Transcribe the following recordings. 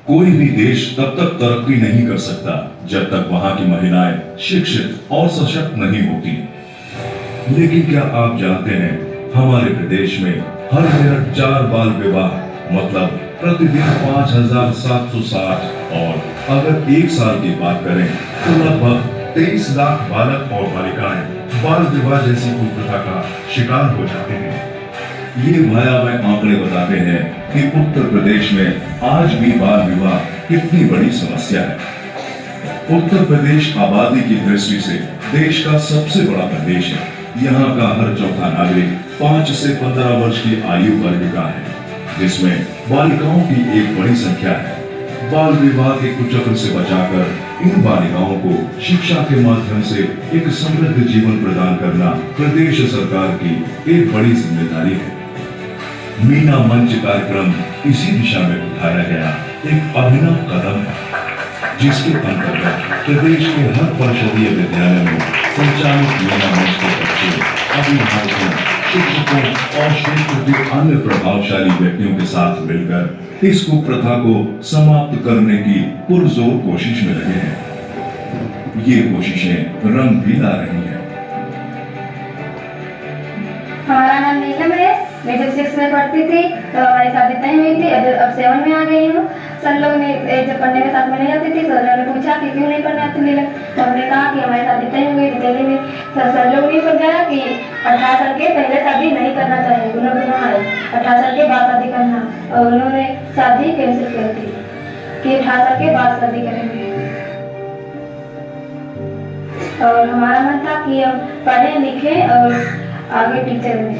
कोई भी देश तब तक तरक्की नहीं कर सकता जब तक वहां की महिलाएं शिक्षित और सशक्त नहीं होती। लेकिन क्या आप जानते हैं, हमारे प्रदेश में हर मिनट 4 बाल विवाह मतलब प्रतिदिन 5,760, और अगर एक साल की बात करें तो लगभग 23 लाख बालक और बालिकाएं बाल विवाह जैसी कुप्रथा का शिकार हो जाते हैं। ये भयावह आंकड़े बताते हैं कि उत्तर प्रदेश में आज भी बाल विवाह कितनी बड़ी समस्या है। उत्तर प्रदेश आबादी की दृष्टि से देश का सबसे बड़ा प्रदेश है। यहाँ का हर चौथा नागरिक 5 से 15 वर्ष की आयु वर्ग का है, जिसमें बालिकाओं की एक बड़ी संख्या है। बाल विवाह के कुचक्र से बचाकर इन बालिकाओं को शिक्षा के माध्यम से एक समृद्ध जीवन प्रदान करना प्रदेश सरकार की एक बड़ी जिम्मेदारी है। मीना मंच कार्यक्रम इसी दिशा में उठाया गया एक अभिनव कदम है, जिसके अंतर्गत प्रदेश के हर परिषदीय विद्यालय में संचालित मीना मंच के बच्चे, अभिभावकों, शिक्षकों और क्षेत्र के अन्य प्रभावशाली व्यक्तियों के साथ मिलकर इस कुप्रथा को समाप्त करने की पुरजोर कोशिश में लगे हैं। ये कोशिशें रंग भी ला रही हैं। हमारा नाम नीलम है। मैं जब 6 में पढ़ती थी तो हमारी शादी तय हुई थी। अब 7 में आ गई हूँ। सर लोग ने जब पढ़ने के साथ में नहीं जाती थी, सर ने पूछा कि क्यों नहीं पढ़ने आती नीलम, तो हमने कहा कि हमारी शादी तय हो गई थी दिल्ली में। सर लोग ने समझाया कि 18 साल के पहले शादी नहीं करना चाहिए, उन्होंने कहा 18 साल के बाद शादी करना, और उन्होंने शादी कैंसिल कर दी कि 18 साल के बाद शादी करेंगे। और हमारा मन था कि हम पढ़े लिखे और आगे टीचर में।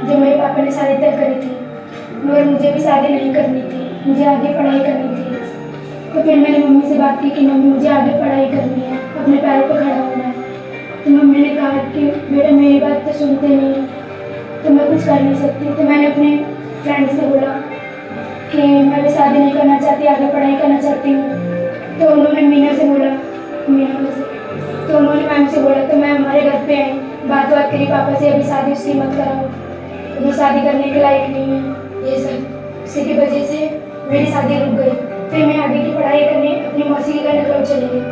जब मेरे पापा ने शादी तय करी थी मगर मुझे भी शादी नहीं करनी थी, मुझे आगे पढ़ाई करनी थी। तो फिर मैंने मम्मी से बात की कि मम्मी मुझे आगे पढ़ाई करनी है, अपने पैरों पर खड़ा होना है। तो मम्मी ने कहा कि बेटा मेरी बात तो सुनते नहीं, तो मैं कुछ कर नहीं सकती। तो मैंने अपने फ्रेंड से बोला कि मैं भी शादी नहीं करना चाहती, आगे पढ़ाई करना चाहती हूँ। तो उन्होंने मीना से बोला, तो उन्होंने मैम से बोला, तो मैं हमारे घर पे आई, बात करी पापा से, अभी शादी उसकी मत कराओ, अभी शादी करने के लायक नहीं है। ये सब इसी की वजह से मेरी शादी रुक गई। फिर मैं आगे की पढ़ाई करने अपनी मौसी के घर लखनऊ चली गई।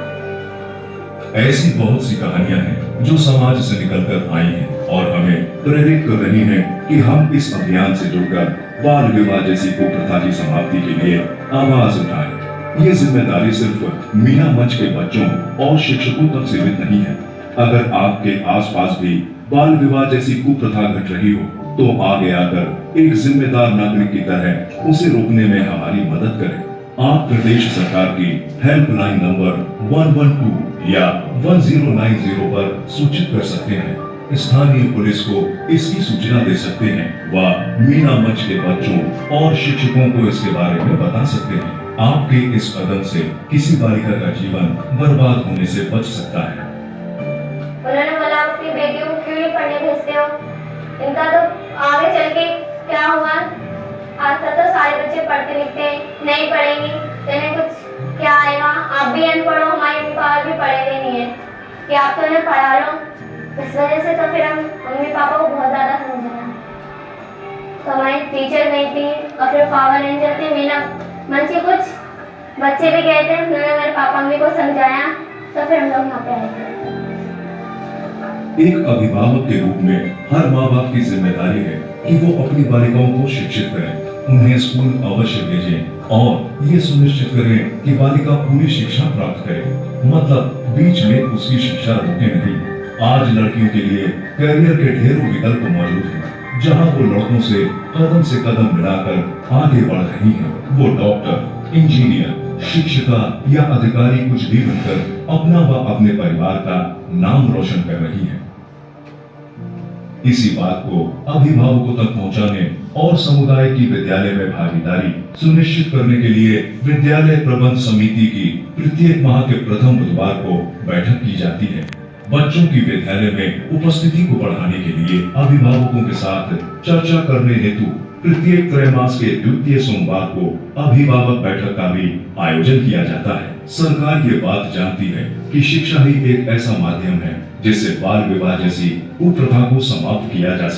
ऐसी बहुत सी कहानियां हैं जो समाज से निकलकर आई हैं और हमें प्रेरित कर रही हैं कि हम इस अभियान से जुड़कर बाल विवाह जैसी कुप्रथा की समाप्ति के लिए आवाज उठाएं। ये जिम्मेदारी सिर्फ मीना मंच के बच्चों और शिक्षकों तक सीमित नहीं है। अगर आपके आसपास भी बाल विवाह जैसी कुप्रथा घट रही हो तो आगे आकर एक जिम्मेदार नागरिक की तरह उसे रोकने में हमारी मदद करें। आप प्रदेश सरकार की हेल्पलाइन नंबर 112 या 1090 पर सूचित कर सकते हैं। स्थानीय पुलिस को इसकी सूचना दे सकते हैं व मीना मंच के बच्चों और शिक्षकों को इसके बारे में बता सकते हैं। आपके इस कदम से किसी बालिका का जीवन बर्बाद होने से बच सकता है। उन्होंने बोला अपनी बेटियों को क्यों नहीं पढ़ने भेजते हो, इनका तो आगे चल के क्या हुआ। आज तक तो सारे बच्चे पढ़ते लिखते नहीं पढ़ेंगे तो इन्हें कुछ क्या आएगा। आप भी अनपढ़ हो, हमारे पापा भी पढ़े हुए नहीं है कि आप तो इन्हें पढ़ा लो। इस वजह से तो फिर हम मम्मी पापा को बहुत ज़्यादा समझाया। तो हमारी टीचर नहीं थी और फिर पापा नहीं जाते, मीना मंच के कुछ बच्चे भी गए थे, उन्होंने मेरे पापा मम्मी को समझाया, तो फिर हम लोग यहाँ पे आए थे। एक अभिभावक के रूप में हर माँ बाप की जिम्मेदारी है कि वो अपनी बालिकाओं को शिक्षित करें, उन्हें स्कूल अवश्य भेजें और ये सुनिश्चित करें कि बालिका पूरी शिक्षा प्राप्त करे, मतलब बीच में उसकी शिक्षा रुके नहीं। आज लड़कियों के लिए करियर के ढेरों विकल्प मौजूद हैं, जहां वो लड़कों से कदम मिलाकर आगे बढ़ रही हैं। वो डॉक्टर, इंजीनियर, शिक्षिका या अधिकारी कुछ भी बनकर अपना व अपने परिवार का नाम रोशन कर रही है। इसी बात को अभिभावकों तक पहुंचाने और समुदाय की विद्यालय में भागीदारी सुनिश्चित करने के लिए विद्यालय प्रबंध समिति की प्रत्येक माह के प्रथम बुधवार को बैठक की जाती है। बच्चों की विद्यालय में उपस्थिति को बढ़ाने के लिए अभिभावकों के साथ चर्चा करने हेतु प्रत्येक त्रैमास के द्वितीय सोमवार को अभिभावक बैठक का भी आयोजन किया जाता है। सरकार ये बात जानती है कि शिक्षा ही एक ऐसा माध्यम है जिससे बाल विवाह जैसी कुप्रथा को समाप्त किया जा